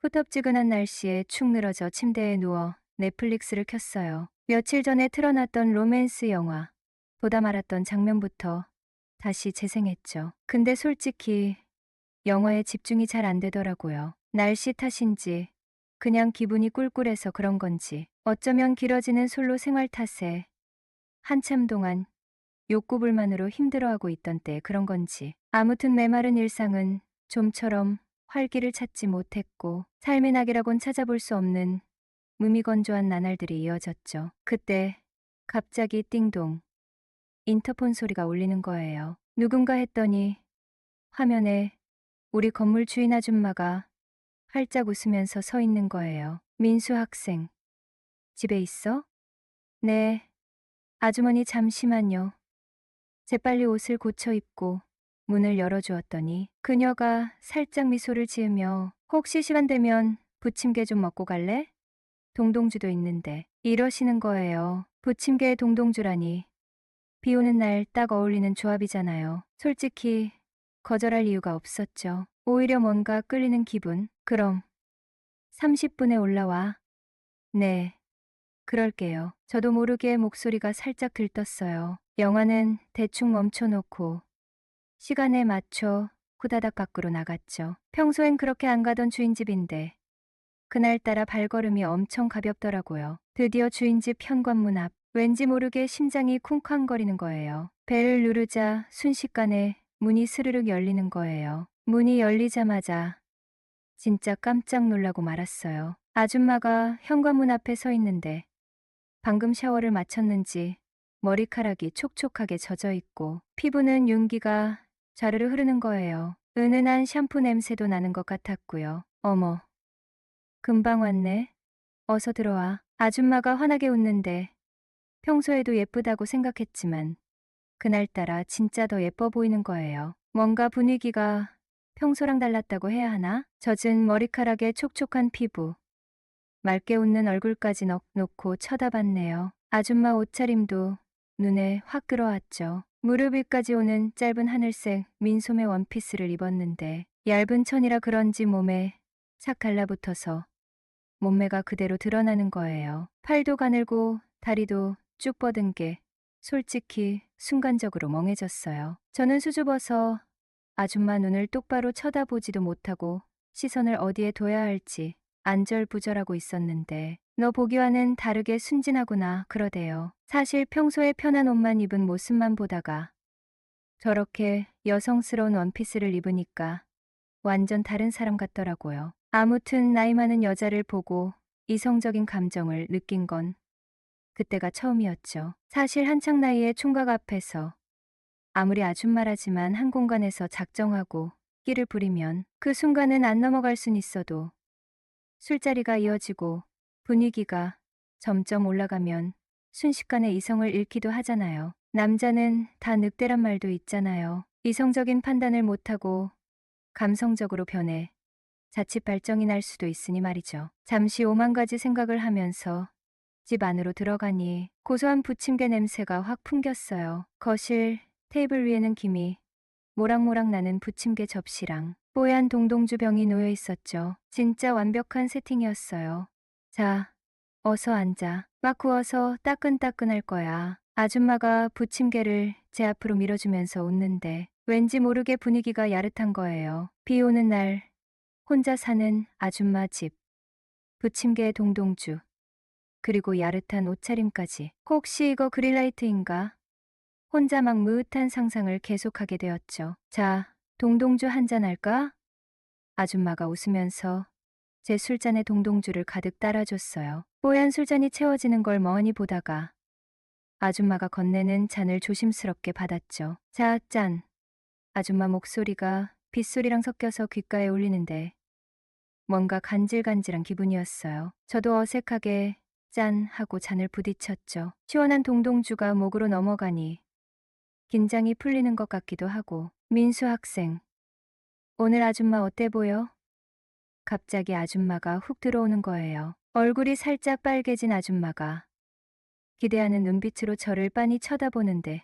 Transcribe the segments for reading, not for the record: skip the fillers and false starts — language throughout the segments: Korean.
후텁지근한 날씨에 축 늘어져 침대에 누워 넷플릭스를 켰어요. 며칠 전에 틀어놨던 로맨스 영화, 보다 말았던 장면부터 다시 재생했죠. 근데 솔직히 영화에 집중이 잘 안 되더라고요. 날씨 탓인지, 그냥 기분이 꿀꿀해서 그런 건지, 어쩌면 길어지는 솔로 생활 탓에 한참 동안 욕구불만으로 힘들어하고 있던 때 그런 건지, 아무튼 메마른 일상은 좀처럼 활기를 찾지 못했고 삶의 낙이라곤 찾아볼 수 없는 무미건조한 나날들이 이어졌죠. 그때 갑자기 띵동 인터폰 소리가 울리는 거예요. 누군가 했더니 화면에 우리 건물 주인 아줌마가 활짝 웃으면서 서 있는 거예요. 민수 학생, 집에 있어? 네, 아주머니 잠시만요. 재빨리 옷을 고쳐 입고 문을 열어주었더니 그녀가 살짝 미소를 지으며 혹시 시간 되면 부침개 좀 먹고 갈래? 동동주도 있는데 이러시는 거예요. 부침개에 동동주라니. 비 오는 날 딱 어울리는 조합이잖아요. 솔직히 거절할 이유가 없었죠. 오히려 뭔가 끌리는 기분. 그럼 30분에 올라와. 네, 그럴게요. 저도 모르게 목소리가 살짝 들떴어요. 영화는 대충 멈춰놓고 시간에 맞춰 후다닥 밖으로 나갔죠. 평소엔 그렇게 안 가던 주인집인데 그날따라 발걸음이 엄청 가볍더라고요. 드디어 주인집 현관문 앞, 왠지 모르게 심장이 쿵쾅거리는 거예요. 벨을 누르자 순식간에 문이 스르륵 열리는 거예요. 문이 열리자마자 진짜 깜짝 놀라고 말았어요. 아줌마가 현관문 앞에 서 있는데 방금 샤워를 마쳤는지 머리카락이 촉촉하게 젖어 있고 피부는 윤기가 자르르 흐르는 거예요. 은은한 샴푸 냄새도 나는 것 같았고요. 어머, 금방 왔네. 어서 들어와. 아줌마가 환하게 웃는데 평소에도 예쁘다고 생각했지만 그날따라 진짜 더 예뻐 보이는 거예요. 뭔가 분위기가 평소랑 달랐다고 해야 하나? 젖은 머리카락에 촉촉한 피부, 맑게 웃는 얼굴까지 놓고 쳐다봤네요. 아줌마 옷차림도 눈에 확 들어왔죠. 무릎 위까지 오는 짧은 하늘색 민소매 원피스를 입었는데 얇은 천이라 그런지 몸에 착 달라붙어서 몸매가 그대로 드러나는 거예요. 팔도 가늘고 다리도 쭉 뻗은 게 솔직히 순간적으로 멍해졌어요. 저는 수줍어서 아줌마 눈을 똑바로 쳐다보지도 못하고 시선을 어디에 둬야 할지 안절부절하고 있었는데 너 보기와는 다르게 순진하구나 그러대요. 사실 평소에 편한 옷만 입은 모습만 보다가 저렇게 여성스러운 원피스를 입으니까 완전 다른 사람 같더라고요. 아무튼 나이 많은 여자를 보고 이성적인 감정을 느낀 건 그때가 처음이었죠. 사실 한창 나이에 총각 앞에서 아무리 아줌마라지만 한 공간에서 작정하고 끼를 부리면 그 순간은 안 넘어갈 순 있어도 술자리가 이어지고 분위기가 점점 올라가면 순식간에 이성을 잃기도 하잖아요. 남자는 다 늑대란 말도 있잖아요. 이성적인 판단을 못하고 감성적으로 변해 자칫 발정이 날 수도 있으니 말이죠. 잠시 오만 가지 생각을 하면서 집 안으로 들어가니 고소한 부침개 냄새가 확 풍겼어요. 거실 테이블 위에는 김이 모락모락 나는 부침개 접시랑 뽀얀 동동주 병이 놓여 있었죠. 진짜 완벽한 세팅이었어요. 자, 어서 앉아. 막 구워서 따끈따끈할 거야. 아줌마가 부침개를 제 앞으로 밀어주면서 웃는데 왠지 모르게 분위기가 야릇한 거예요. 비 오는 날 혼자 사는 아줌마 집, 부침개 동동주, 그리고 야릇한 옷차림까지. 혹시 이거 그릴라이트인가? 혼자 막 무릇한 상상을 계속하게 되었죠. 자, 동동주 한잔 할까? 아줌마가 웃으면서 제 술잔에 동동주를 가득 따라줬어요. 뽀얀 술잔이 채워지는 걸 멍하니 보다가 아줌마가 건네는 잔을 조심스럽게 받았죠. 자, 짠. 아줌마 목소리가 빗소리랑 섞여서 귓가에 울리는데 뭔가 간질간질한 기분이었어요. 저도 어색하게 짠 하고 잔을 부딪혔죠. 시원한 동동주가 목으로 넘어가니 긴장이 풀리는 것 같기도 하고. 민수 학생, 오늘 아줌마 어때 보여? 갑자기 아줌마가 훅 들어오는 거예요. 얼굴이 살짝 빨개진 아줌마가 기대하는 눈빛으로 저를 빤히 쳐다보는데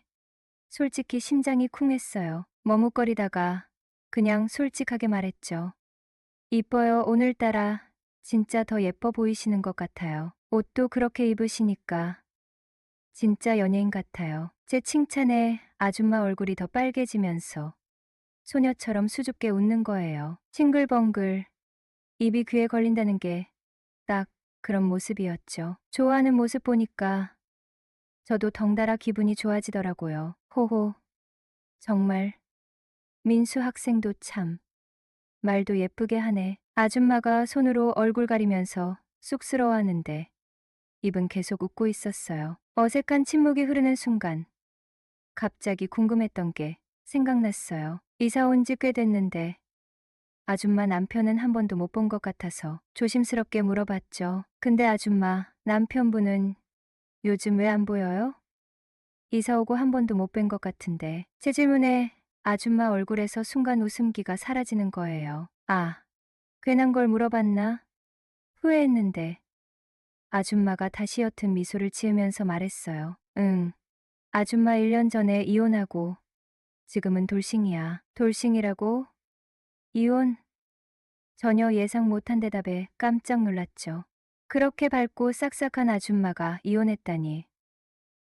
솔직히 심장이 쿵했어요. 머뭇거리다가 그냥 솔직하게 말했죠. 이뻐요. 오늘따라 진짜 더 예뻐 보이시는 것 같아요. 옷도 그렇게 입으시니까 진짜 연예인 같아요. 제 칭찬에 아줌마 얼굴이 더 빨개지면서 소녀처럼 수줍게 웃는 거예요. 싱글벙글 입이 귀에 걸린다는 게 딱 그런 모습이었죠. 좋아하는 모습 보니까 저도 덩달아 기분이 좋아지더라고요. 호호, 정말 민수 학생도 참 말도 예쁘게 하네. 아줌마가 손으로 얼굴 가리면서 쑥스러워하는데 입은 계속 웃고 있었어요. 어색한 침묵이 흐르는 순간 갑자기 궁금했던 게 생각났어요. 이사 온 지 꽤 됐는데 아줌마 남편은 한 번도 못 본 것 같아서 조심스럽게 물어봤죠. 근데 아줌마, 남편분은 요즘 왜 안 보여요? 이사 오고 한 번도 못 뵌 것 같은데. 제 질문에 아줌마 얼굴에서 순간 웃음기가 사라지는 거예요. 아, 괜한 걸 물어봤나? 후회했는데 아줌마가 다시 옅은 미소를 지으면서 말했어요. 응, 아줌마 1년 전에 이혼하고 지금은 돌싱이야. 돌싱이라고? 이혼? 전혀 예상 못한 대답에 깜짝 놀랐죠. 그렇게 밝고 싹싹한 아줌마가 이혼했다니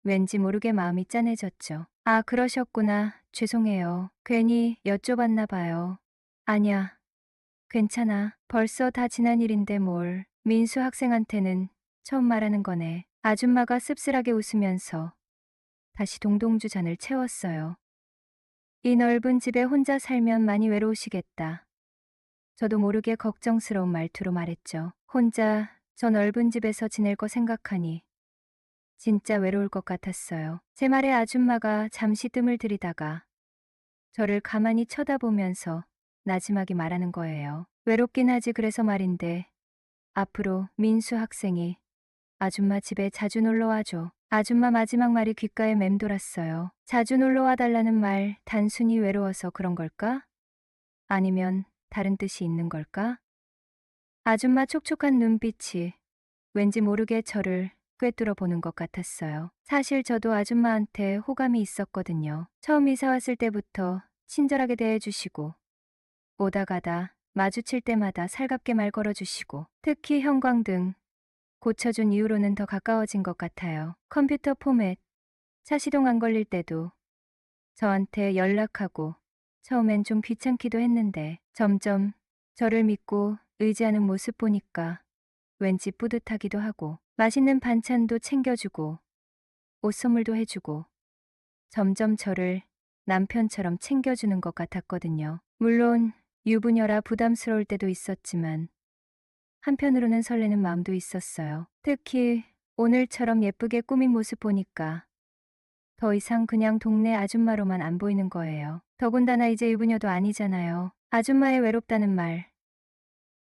왠지 모르게 마음이 짠해졌죠. 아, 그러셨구나. 죄송해요. 괜히 여쭤봤나 봐요. 아니야, 괜찮아. 벌써 다 지난 일인데 뭘. 민수 학생한테는 처음 말하는 거네. 아줌마가 씁쓸하게 웃으면서 다시 동동주 잔을 채웠어요. 이 넓은 집에 혼자 살면 많이 외로우시겠다. 저도 모르게 걱정스러운 말투로 말했죠. 혼자 저 넓은 집에서 지낼 거 생각하니 진짜 외로울 것 같았어요. 제 말에 아줌마가 잠시 뜸을 들이다가 저를 가만히 쳐다보면서 나지막이 말하는 거예요. 외롭긴 하지 그래서 말인데 앞으로 민수 학생이 아줌마 집에 자주 놀러 와줘. 아줌마 마지막 말이 귓가에 맴돌았어요. 자주 놀러 와달라는 말 단순히 외로워서 그런 걸까? 아니면 다른 뜻이 있는 걸까? 아줌마 촉촉한 눈빛이 왠지 모르게 저를 꿰뚫어 보는 것 같았어요. 사실 저도 아줌마한테 호감이 있었거든요. 처음 이사 왔을 때부터 친절하게 대해주시고 오다 가다 마주칠 때마다 살갑게 말 걸어주시고 특히 형광등 고쳐준 이후로는 더 가까워진 것 같아요. 컴퓨터 포맷, 차 시동 안 걸릴 때도 저한테 연락하고 처음엔 좀 귀찮기도 했는데 점점 저를 믿고 의지하는 모습 보니까 왠지 뿌듯하기도 하고 맛있는 반찬도 챙겨주고 옷 선물도 해주고 점점 저를 남편처럼 챙겨주는 것 같았거든요. 물론 유부녀라 부담스러울 때도 있었지만 한편으로는 설레는 마음도 있었어요. 특히 오늘처럼 예쁘게 꾸민 모습 보니까 더 이상 그냥 동네 아줌마로만 안 보이는 거예요. 더군다나 이제 유부녀도 아니잖아요. 아줌마의 외롭다는 말,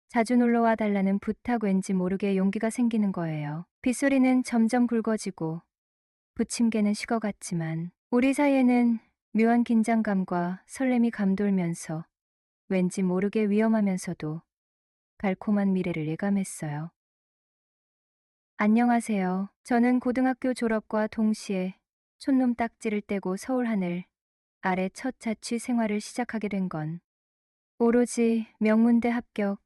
자주 놀러와 달라는 부탁 왠지 모르게 용기가 생기는 거예요. 빗소리는 점점 굵어지고 부침개는 식어갔지만 우리 사이에는 묘한 긴장감과 설렘이 감돌면서 왠지 모르게 위험하면서도 달콤한 미래를 예감했어요. 안녕하세요. 저는 고등학교 졸업과 동시에 촌놈 딱지를 떼고 서울 하늘 아래 첫 자취 생활을 시작하게 된 건 오로지 명문대 합격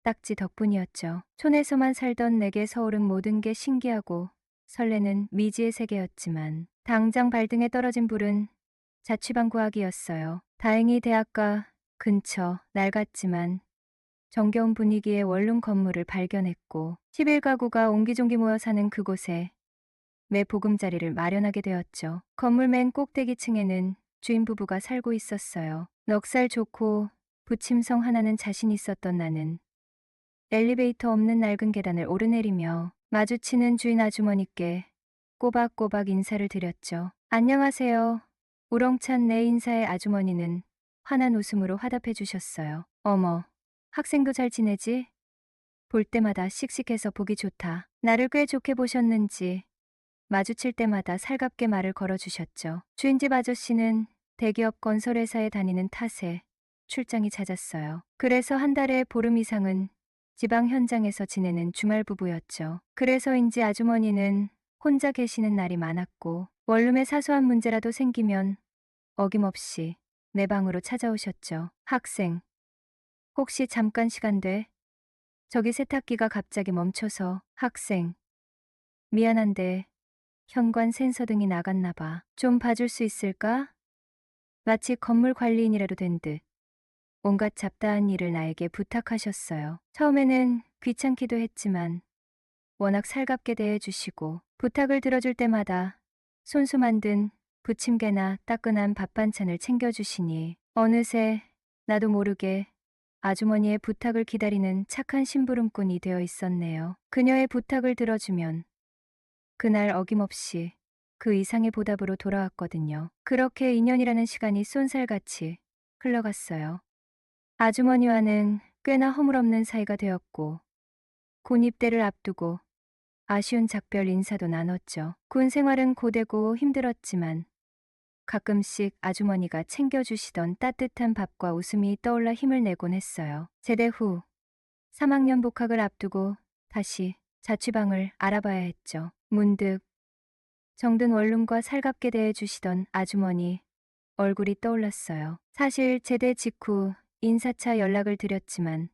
딱지 덕분이었죠. 촌에서만 살던 내게 서울은 모든 게 신기하고 설레는 미지의 세계였지만 당장 발등에 떨어진 불은 자취방 구하기였어요. 다행히 대학가 근처 낡았지만 정겨운 분위기의 원룸 건물을 발견했고 11가구가 옹기종기 모여 사는 그곳에 매 보금자리를 마련하게 되었죠. 건물 맨 꼭대기층에는 주인 부부가 살고 있었어요. 넉살 좋고 부침성 하나는 자신 있었던 나는 엘리베이터 없는 낡은 계단을 오르내리며 마주치는 주인 아주머니께 꼬박꼬박 인사를 드렸죠. 안녕하세요. 우렁찬 내 인사에 아주머니는 환한 웃음으로 화답해 주셨어요. 어머, 학생도 잘 지내지? 볼 때마다 씩씩해서 보기 좋다. 나를 꽤 좋게 보셨는지 마주칠 때마다 살갑게 말을 걸어주셨죠. 주인집 아저씨는 대기업 건설회사에 다니는 탓에 출장이 잦았어요. 그래서 한 달에 보름 이상은 지방 현장에서 지내는 주말 부부였죠. 그래서인지 아주머니는 혼자 계시는 날이 많았고 원룸에 사소한 문제라도 생기면 어김없이 내 방으로 찾아오셨죠. 학생, 혹시 잠깐 시간 돼? 저기 세탁기가 갑자기 멈춰서 학생, 미안한데 현관 센서 등이 나갔나 봐. 좀 봐줄 수 있을까? 마치 건물 관리인이라도 된 듯 온갖 잡다한 일을 나에게 부탁하셨어요. 처음에는 귀찮기도 했지만 워낙 살갑게 대해주시고 부탁을 들어줄 때마다 손수 만든 부침개나 따끈한 밥 반찬을 챙겨주시니 어느새 나도 모르게 아주머니의 부탁을 기다리는 착한 심부름꾼이 되어 있었네요. 그녀의 부탁을 들어주면 그날 어김없이 그 이상의 보답으로 돌아왔거든요. 그렇게 2년이라는 시간이 쏜살같이 흘러갔어요. 아주머니와는 꽤나 허물없는 사이가 되었고 군 입대를 앞두고 아쉬운 작별 인사도 나눴죠. 군 생활은 고되고 힘들었지만 가끔씩 아주머니가 챙겨주시던 따뜻한 밥과 웃음이 떠올라 힘을 내곤 했어요. 제대 후 3학년 복학을 앞두고 다시 자취방을 알아봐야 했죠. 문득 정든 원룸과 살갑게 대해주시던 아주머니 얼굴이 떠올랐어요. 사실 제대 직후 인사차 연락을 드렸지만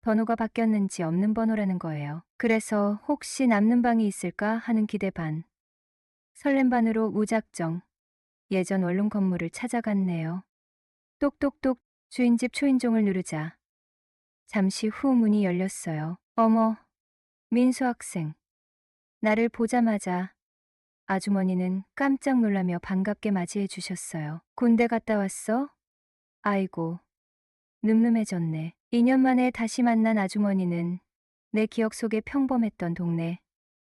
번호가 바뀌었는지 없는 번호라는 거예요. 그래서 혹시 남는 방이 있을까 하는 기대 반, 설렘 반으로 무작정 예전 원룸 건물을 찾아갔네요. 똑똑똑 주인집 초인종을 누르자 잠시 후 문이 열렸어요. 어머, 민수 학생. 나를 보자마자 아주머니는 깜짝 놀라며 반갑게 맞이해 주셨어요. 군대 갔다 왔어? 아이고, 늠름해졌네. 2년 만에 다시 만난 아주머니는 내 기억 속에 평범했던 동네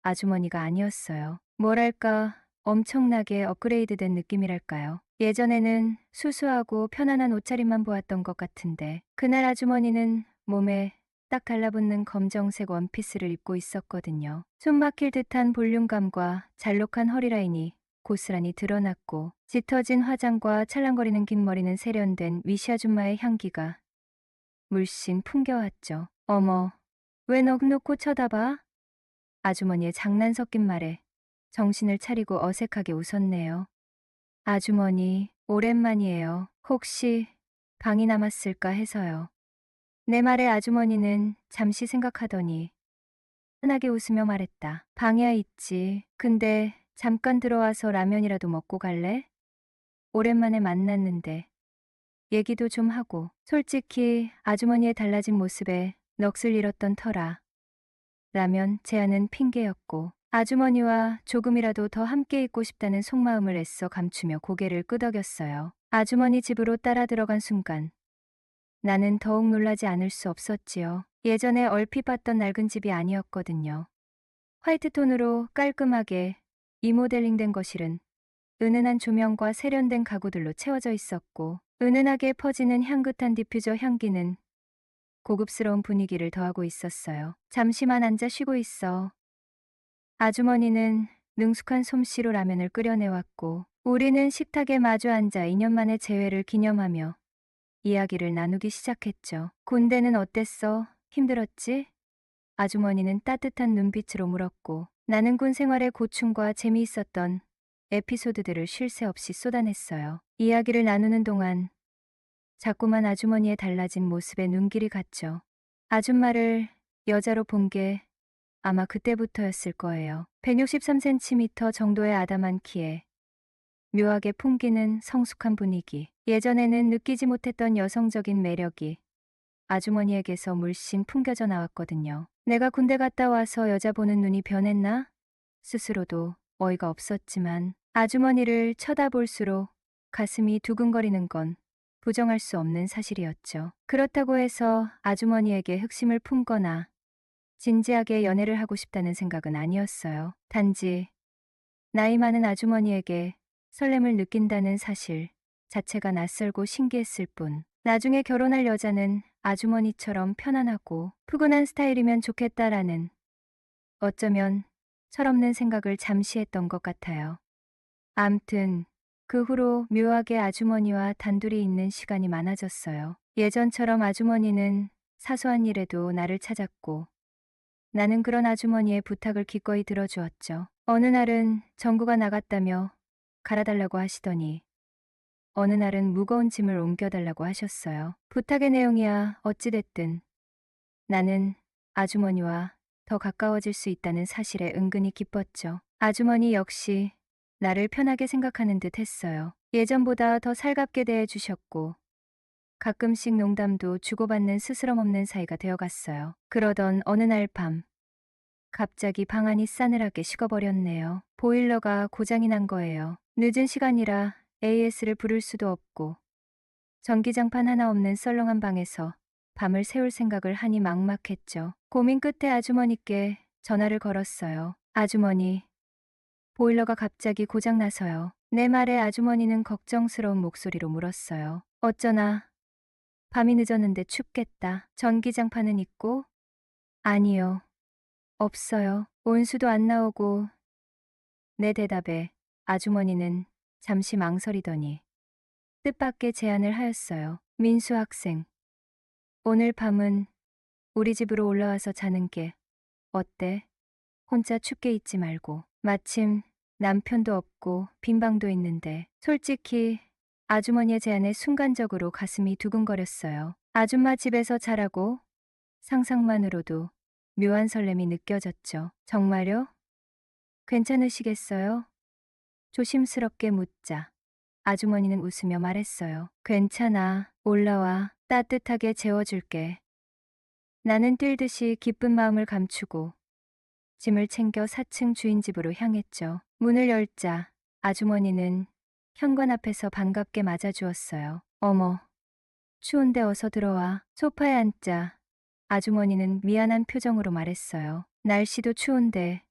아주머니가 아니었어요. 뭐랄까 엄청나게 업그레이드된 느낌이랄까요. 예전에는 수수하고 편안한 옷차림만 보았던 것 같은데 그날 아주머니는 몸에 딱 달라붙는 검정색 원피스를 입고 있었거든요. 숨 막힐 듯한 볼륨감과 잘록한 허리라인이 고스란히 드러났고 짙어진 화장과 찰랑거리는 긴 머리는 세련된 위시 아줌마의 향기가 물씬 풍겨왔죠. 어머, 왜 넋놓고 쳐다봐? 아주머니의 장난 섞인 말에 정신을 차리고 어색하게 웃었네요. 아주머니, 오랜만이에요. 혹시 방이 남았을까 해서요. 내 말에 아주머니는 잠시 생각하더니 흔하게 웃으며 말했다. 방이야 있지. 근데 잠깐 들어와서 라면이라도 먹고 갈래? 오랜만에 만났는데 얘기도 좀 하고. 솔직히 아주머니의 달라진 모습에 넋을 잃었던 터라 라면 제안은 핑계였고 아주머니와 조금이라도 더 함께 있고 싶다는 속마음을 애써 감추며 고개를 끄덕였어요. 아주머니 집으로 따라 들어간 순간 나는 더욱 놀라지 않을 수 없었지요. 예전에 얼핏 봤던 낡은 집이 아니었거든요. 화이트톤으로 깔끔하게 리모델링된 거실은 은은한 조명과 세련된 가구들로 채워져 있었고 은은하게 퍼지는 향긋한 디퓨저 향기는 고급스러운 분위기를 더하고 있었어요. 잠시만 앉아 쉬고 있어. 아주머니는 능숙한 솜씨로 라면을 끓여내왔고 우리는 식탁에 마주 앉아 2년 만의 재회를 기념하며 이야기를 나누기 시작했죠. 군대는 어땠어? 힘들었지? 아주머니는 따뜻한 눈빛으로 물었고 나는 군 생활의 고충과 재미있었던 에피소드들을 쉴 새 없이 쏟아냈어요. 이야기를 나누는 동안 자꾸만 아주머니의 달라진 모습에 눈길이 갔죠. 아줌마를 여자로 본 게 아마 그때부터였을 거예요. 163cm 정도의 아담한 키에 묘하게 풍기는 성숙한 분위기. 예전에는 느끼지 못했던 여성적인 매력이 아주머니에게서 물씬 풍겨져 나왔거든요. 내가 군대 갔다 와서 여자 보는 눈이 변했나? 스스로도 어이가 없었지만 아주머니를 쳐다볼수록 가슴이 두근거리는 건 부정할 수 없는 사실이었죠. 그렇다고 해서 아주머니에게 흑심을 품거나 진지하게 연애를 하고 싶다는 생각은 아니었어요. 단지 나이 많은 아주머니에게 설렘을 느낀다는 사실 자체가 낯설고 신기했을 뿐. 나중에 결혼할 여자는 아주머니처럼 편안하고 푸근한 스타일이면 좋겠다라는 어쩌면 철없는 생각을 잠시 했던 것 같아요. 암튼 그 후로 묘하게 아주머니와 단둘이 있는 시간이 많아졌어요. 예전처럼 아주머니는 사소한 일에도 나를 찾았고 나는 그런 아주머니의 부탁을 기꺼이 들어주었죠. 어느 날은 전구가 나갔다며 갈아달라고 하시더니 어느 날은 무거운 짐을 옮겨달라고 하셨어요. 부탁의 내용이야 어찌됐든 나는 아주머니와 더 가까워질 수 있다는 사실에 은근히 기뻤죠. 아주머니 역시 나를 편하게 생각하는 듯 했어요. 예전보다 더 살갑게 대해주셨고 가끔씩 농담도 주고받는 스스럼 없는 사이가 되어갔어요. 그러던 어느 날 밤 갑자기 방 안이 싸늘하게 식어버렸네요. 보일러가 고장이 난 거예요. 늦은 시간이라 AS를 부를 수도 없고 전기장판 하나 없는 썰렁한 방에서 밤을 새울 생각을 하니 막막했죠. 고민 끝에 아주머니께 전화를 걸었어요. 아주머니, 보일러가 갑자기 고장나서요. 내 말에 아주머니는 걱정스러운 목소리로 물었어요. 어쩌나 밤이 늦었는데 춥겠다. 전기장판은 있고? 아니요. 없어요. 온수도 안 나오고. 내 대답에 아주머니는 잠시 망설이더니 뜻밖의 제안을 하였어요. 민수 학생, 오늘 밤은 우리 집으로 올라와서 자는 게 어때? 혼자 춥게 있지 말고. 마침 남편도 없고 빈 방도 있는데. 솔직히 아주머니의 제안에 순간적으로 가슴이 두근거렸어요. 아줌마 집에서 자라고 상상만으로도 묘한 설렘이 느껴졌죠. 정말요? 괜찮으시겠어요? 조심스럽게 묻자 아주머니는 웃으며 말했어요. 괜찮아. 올라와. 따뜻하게 재워줄게. 나는 뛸듯이 기쁜 마음을 감추고 짐을 챙겨 4층 주인 집으로 향했죠. 문을 열자 아주머니는 현관 앞에서 반갑게 맞아주었어요. 어머, 추운데 어서 들어와. 소파에 앉자 아주머니는 미안한 표정으로 말했어요. 날씨도 추운데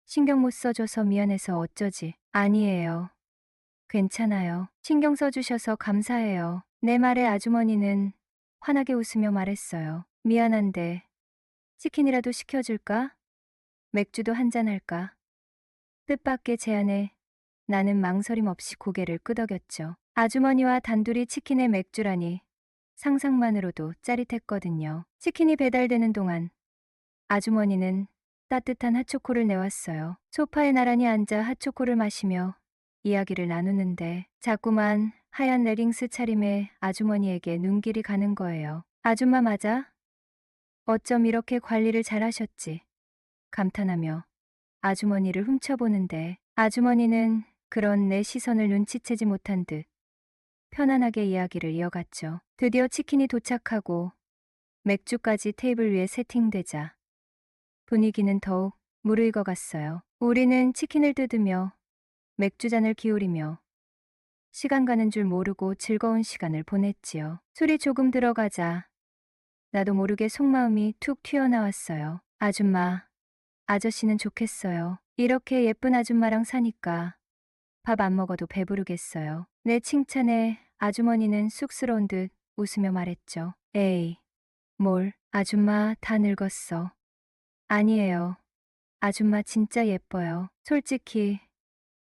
신경 못 써줘서 미안해서 어쩌지. 아니에요. 괜찮아요. 신경 써주셔서 감사해요. 내 말에 아주머니는 환하게 웃으며 말했어요. 미안한데 치킨이라도 시켜줄까? 맥주도 한잔 할까? 뜻밖의 제안에 나는 망설임 없이 고개를 끄덕였죠. 아주머니와 단둘이 치킨에 맥주라니 상상만으로도 짜릿했거든요. 치킨이 배달되는 동안 아주머니는 따뜻한 핫초코를 내왔어요. 소파에 나란히 앉아 핫초코를 마시며 이야기를 나누는데 자꾸만 하얀 레깅스 차림의 아주머니에게 눈길이 가는 거예요. 아줌마 맞아? 어쩜 이렇게 관리를 잘하셨지? 감탄하며 아주머니를 훔쳐보는데 아주머니는 그런 내 시선을 눈치채지 못한 듯 편안하게 이야기를 이어갔죠. 드디어 치킨이 도착하고 맥주까지 테이블 위에 세팅되자 분위기는 더욱 무르익어갔어요. 우리는 치킨을 뜯으며 맥주잔을 기울이며 시간 가는 줄 모르고 즐거운 시간을 보냈지요. 술이 조금 들어가자 나도 모르게 속마음이 툭 튀어나왔어요. 아줌마, 아저씨는 좋겠어요. 이렇게 예쁜 아줌마랑 사니까 밥 안 먹어도 배부르겠어요. 내 칭찬에 아주머니는 쑥스러운 듯 웃으며 말했죠. 에이, 뭘, 아줌마 다 늙었어. 아니에요. 아줌마 진짜 예뻐요. 솔직히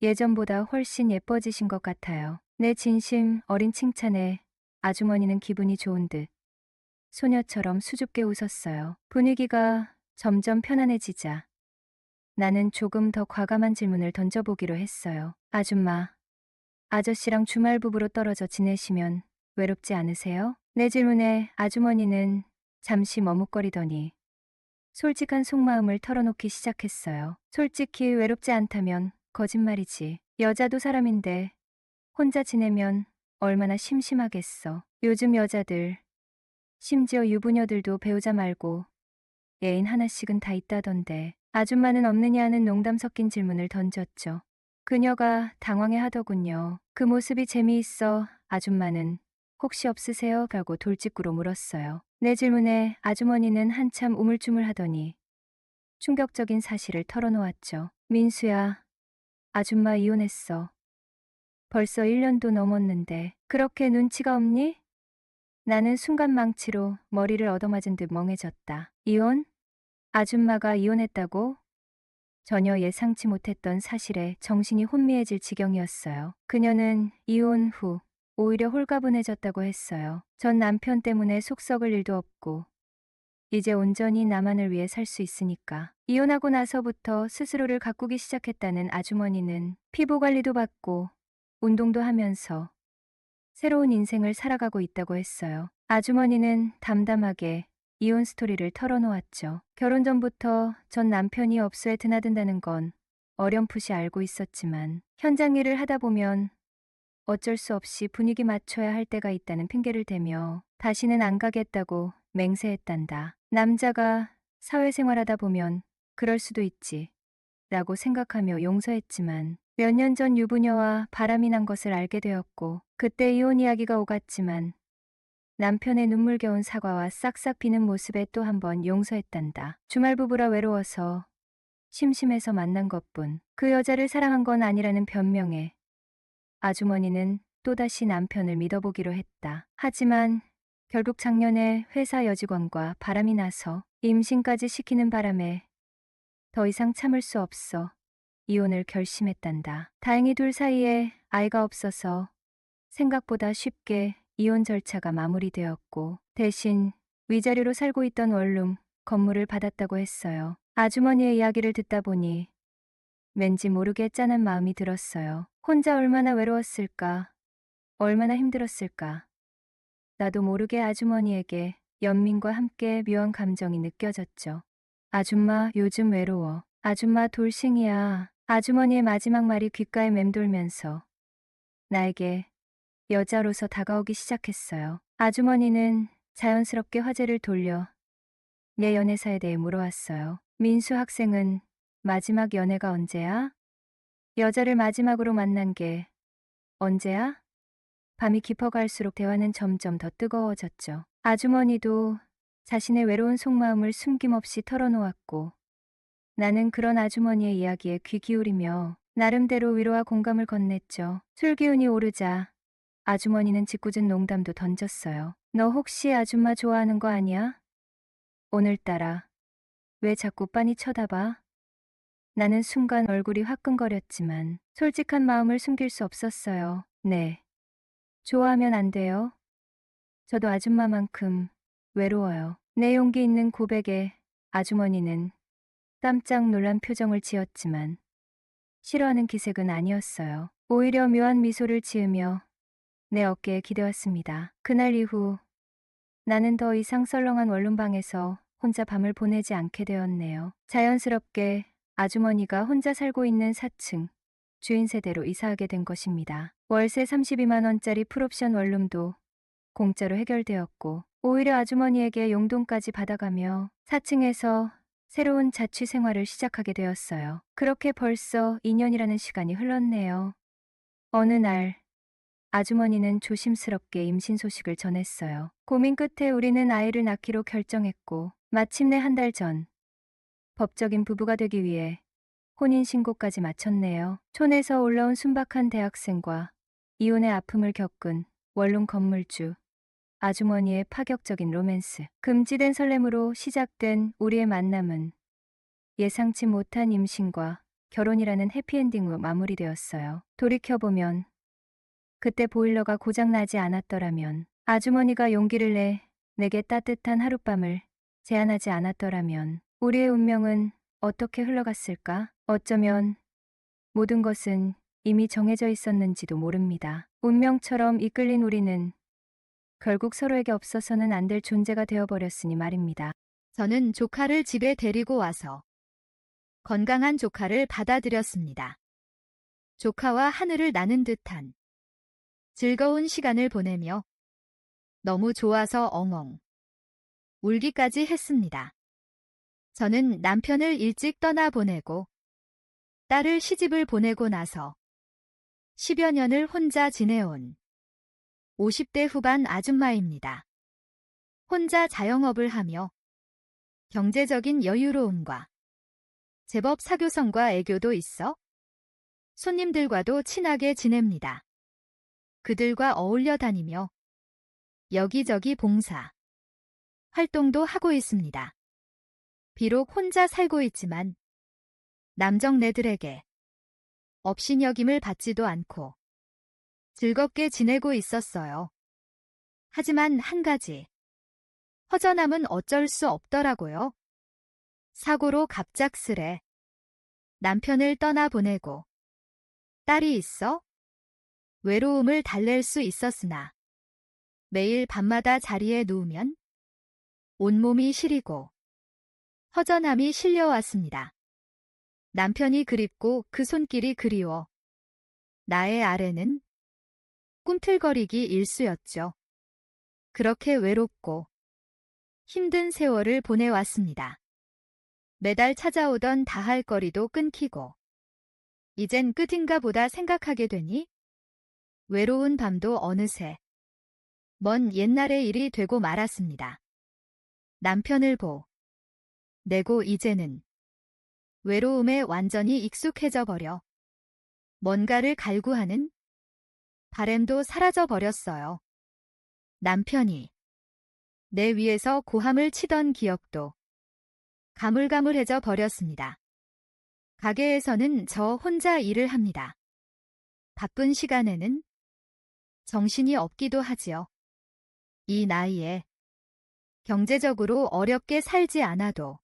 예전보다 훨씬 예뻐지신 것 같아요. 내 진심 어린 칭찬에 아주머니는 기분이 좋은 듯 소녀처럼 수줍게 웃었어요. 분위기가 점점 편안해지자 나는 조금 더 과감한 질문을 던져보기로 했어요. 아줌마, 아저씨랑 주말 부부로 떨어져 지내시면 외롭지 않으세요? 내 질문에 아주머니는 잠시 머뭇거리더니 솔직한 속마음을 털어놓기 시작했어요. 솔직히 외롭지 않다면 거짓말이지. 여자도 사람인데 혼자 지내면 얼마나 심심하겠어. 요즘 여자들, 심지어 유부녀들도 배우자 말고 애인 하나씩은 다 있다던데. 아줌마는 없느냐 하는 농담 섞인 질문을 던졌죠. 그녀가 당황해 하더군요. 그 모습이 재미있어 아줌마는 혹시 없으세요? 라고 돌직구로 물었어요. 내 질문에 아주머니는 한참 우물쭈물하더니 충격적인 사실을 털어놓았죠. 민수야, 아줌마 이혼했어. 벌써 1년도 넘었는데 그렇게 눈치가 없니? 나는 순간 망치로 머리를 얻어맞은 듯 멍해졌다. 이혼? 아줌마가 이혼했다고? 전혀 예상치 못했던 사실에 정신이 혼미해질 지경이었어요. 그녀는 이혼 후 오히려 홀가분해졌다고 했어요. 전 남편 때문에 속 썩을 일도 없고 이제 온전히 나만을 위해 살 수 있으니까. 이혼하고 나서부터 스스로를 가꾸기 시작했다는 아주머니는 피부 관리도 받고 운동도 하면서 새로운 인생을 살아가고 있다고 했어요. 아주머니는 담담하게 이혼 스토리를 털어놓았죠. 결혼 전부터 전 남편이 업소에 드나든다는 건 어렴풋이 알고 있었지만 현장 일을 하다 보면 어쩔 수 없이 분위기 맞춰야 할 때가 있다는 핑계를 대며 다시는 안 가겠다고 맹세했단다. 남자가 사회생활하다 보면 그럴 수도 있지 라고 생각하며 용서했지만 몇 년 전 유부녀와 바람이 난 것을 알게 되었고 그때 이혼 이야기가 오갔지만 남편의 눈물겨운 사과와 싹싹 비는 모습에 또 한 번 용서했단다. 주말 부부라 외로워서 심심해서 만난 것뿐 그 여자를 사랑한 건 아니라는 변명에 아주머니는 또다시 남편을 믿어보기로 했다. 하지만 결국 작년에 회사 여직원과 바람이 나서 임신까지 시키는 바람에 더 이상 참을 수 없어 이혼을 결심했단다. 다행히 둘 사이에 아이가 없어서 생각보다 쉽게 이혼 절차가 마무리되었고 대신 위자료로 살고 있던 원룸 건물을 받았다고 했어요. 아주머니의 이야기를 듣다 보니 왠지 모르게 짠한 마음이 들었어요. 혼자 얼마나 외로웠을까, 얼마나 힘들었을까. 나도 모르게 아주머니에게 연민과 함께 묘한 감정이 느껴졌죠. 아줌마 요즘 외로워. 아줌마 돌싱이야. 아주머니의 마지막 말이 귓가에 맴돌면서 나에게 여자로서 다가오기 시작했어요. 아주머니는 자연스럽게 화제를 돌려 내 연애사에 대해 물어왔어요. 민수 학생은 마지막 연애가 언제야? 여자를 마지막으로 만난 게 언제야? 밤이 깊어갈수록 대화는 점점 더 뜨거워졌죠. 아주머니도 자신의 외로운 속마음을 숨김없이 털어놓았고 나는 그런 아주머니의 이야기에 귀 기울이며 나름대로 위로와 공감을 건넸죠. 술 기운이 오르자 아주머니는 짓궂은 농담도 던졌어요. 너 혹시 아줌마 좋아하는 거 아니야? 오늘따라 왜 자꾸 빤히 쳐다봐? 나는 순간 얼굴이 화끈거렸지만 솔직한 마음을 숨길 수 없었어요. 네. 좋아하면 안 돼요. 저도 아줌마만큼 외로워요. 내 용기 있는 고백에 아주머니는 깜짝 놀란 표정을 지었지만 싫어하는 기색은 아니었어요. 오히려 묘한 미소를 지으며 내 어깨에 기대었습니다. 그날 이후 나는 더 이상 썰렁한 원룸방에서 혼자 밤을 보내지 않게 되었네요. 자연스럽게 아주머니가 혼자 살고 있는 4층 주인 세대로 이사하게 된 것입니다. 월세 32만 원짜리 풀옵션 원룸도 공짜로 해결되었고 오히려 아주머니에게 용돈까지 받아가며 4층에서 새로운 자취 생활을 시작하게 되었어요. 그렇게 벌써 2년이라는 시간이 흘렀네요. 어느 날 아주머니는 조심스럽게 임신 소식을 전했어요. 고민 끝에 우리는 아이를 낳기로 결정했고 마침내 한 달 전 법적인 부부가 되기 위해 혼인신고까지 마쳤네요. 촌에서 올라온 순박한 대학생과 이혼의 아픔을 겪은 원룸 건물주 아주머니의 파격적인 로맨스. 금지된 설렘으로 시작된 우리의 만남은 예상치 못한 임신과 결혼이라는 해피엔딩으로 마무리되었어요. 돌이켜보면 그때 보일러가 고장나지 않았더라면, 아주머니가 용기를 내 내게 따뜻한 하룻밤을 제안하지 않았더라면 우리의 운명은 어떻게 흘러갔을까? 어쩌면 모든 것은 이미 정해져 있었는지도 모릅니다. 운명처럼 이끌린 우리는 결국 서로에게 없어서는 안 될 존재가 되어버렸으니 말입니다. 저는 조카를 집에 데리고 와서 건강한 조카를 받아들였습니다. 조카와 하늘을 나는 듯한 즐거운 시간을 보내며 너무 좋아서 엉엉 울기까지 했습니다. 저는 남편을 일찍 떠나보내고 딸을 시집을 보내고 나서 10여 년을 혼자 지내온 50대 후반 아줌마입니다. 혼자 자영업을 하며 경제적인 여유로움과 제법 사교성과 애교도 있어 손님들과도 친하게 지냅니다. 그들과 어울려 다니며 여기저기 봉사, 활동도 하고 있습니다. 비록 혼자 살고 있지만 남정네들에게 업신여김을 받지도 않고 즐겁게 지내고 있었어요. 하지만 한 가지, 허전함은 어쩔 수 없더라고요. 사고로 갑작스레 남편을 떠나보내고 딸이 있어 외로움을 달랠 수 있었으나 매일 밤마다 자리에 누우면 온몸이 시리고 허전함이 실려왔습니다. 남편이 그립고 그 손길이 그리워 나의 아래는 꿈틀거리기 일쑤였죠. 그렇게 외롭고 힘든 세월을 보내왔습니다. 매달 찾아오던 다할 거리도 끊기고 이젠 끝인가 보다 생각하게 되니 외로운 밤도 어느새 먼 옛날의 일이 되고 말았습니다. 남편을 내고 이제는 외로움에 완전히 익숙해져 버려 뭔가를 갈구하는 바램도 사라져 버렸어요. 남편이 내 위에서 고함을 치던 기억도 가물가물해져 버렸습니다. 가게에서는 저 혼자 일을 합니다. 바쁜 시간에는 정신이 없기도 하지요. 이 나이에 경제적으로 어렵게 살지 않아도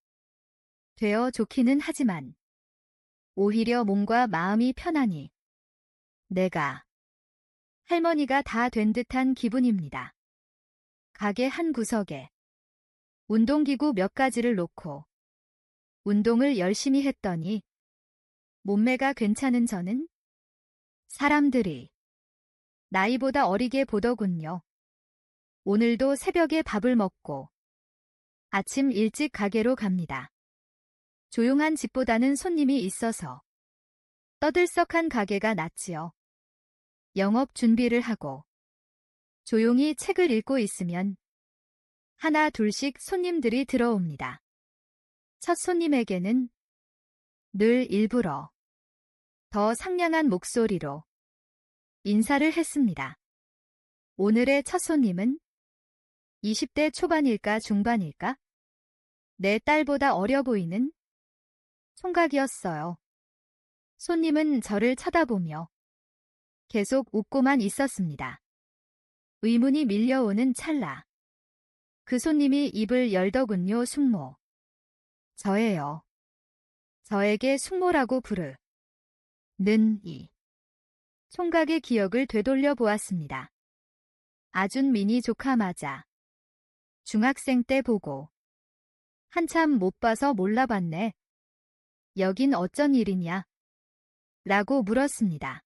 되어 좋기는 하지만 오히려 몸과 마음이 편하니 내가 할머니가 다 된 듯한 기분입니다. 가게 한 구석에 운동기구 몇 가지를 놓고 운동을 열심히 했더니 몸매가 괜찮은 저는 사람들이 나이보다 어리게 보더군요. 오늘도 새벽에 밥을 먹고 아침 일찍 가게로 갑니다. 조용한 집보다는 손님이 있어서 떠들썩한 가게가 낫지요. 영업 준비를 하고 조용히 책을 읽고 있으면 하나 둘씩 손님들이 들어옵니다. 첫 손님에게는 늘 일부러 더 상냥한 목소리로 인사를 했습니다. 오늘의 첫 손님은 20대 초반일까 중반일까? 내 딸보다 어려 보이는 총각이었어요. 손님은 저를 쳐다보며 계속 웃고만 있었습니다. 의문이 밀려오는 찰나. 그 손님이 입을 열더군요. 숙모. 저예요. 저에게 숙모라고 부르는 이 총각의 기억을 되돌려 보았습니다. 아준민이 조카 맞아. 중학생 때 보고 한참 못 봐서 몰라봤네. 여긴 어쩐 일이냐? 라고 물었습니다.